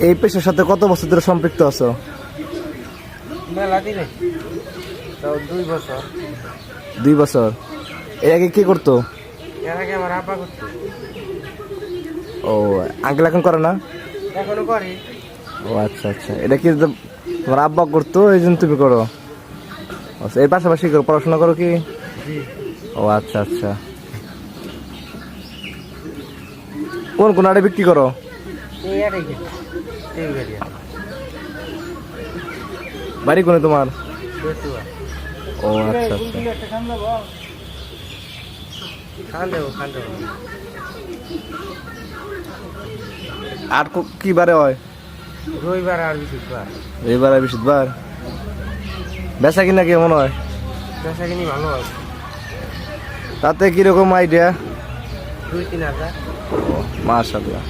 এই পেশার সাথে কত বছর ধরে সম্পৃক্ত আছো? মেলা দিনে তো 2 বছর। 2 বছর। এর আগে কি করতো? এর আগে আমার আব্বা করতো। ও, আঙ্কেল এখন করে না? এখনো করে। ও আচ্ছা আচ্ছা, এটা কি তোমার আব্বা করতো এই জন্য তুমি করো? আচ্ছা, এর পাশাপাশি করো, পড়াশোনা করো কি? জি। ও আচ্ছা আচ্ছা। কোন কোন আড়ে বিক্রি করো? এই আরে কি এই গাড়িয়া বাড়ি কোনে তোমার? বেতুয়া। ও আচ্ছা আচ্ছা। খান দেবো। আর কি বারে হয়? রবিবার আর বৃহস্পতিবার। রবিবার আর বৃহস্পতিবার। বেচা কিনা কেমন হয়? বেচা কিনি ভালো হয়। তাতে কিরকম আইডিয়া? 2-3 হাজার। মাশাআল্লাহ।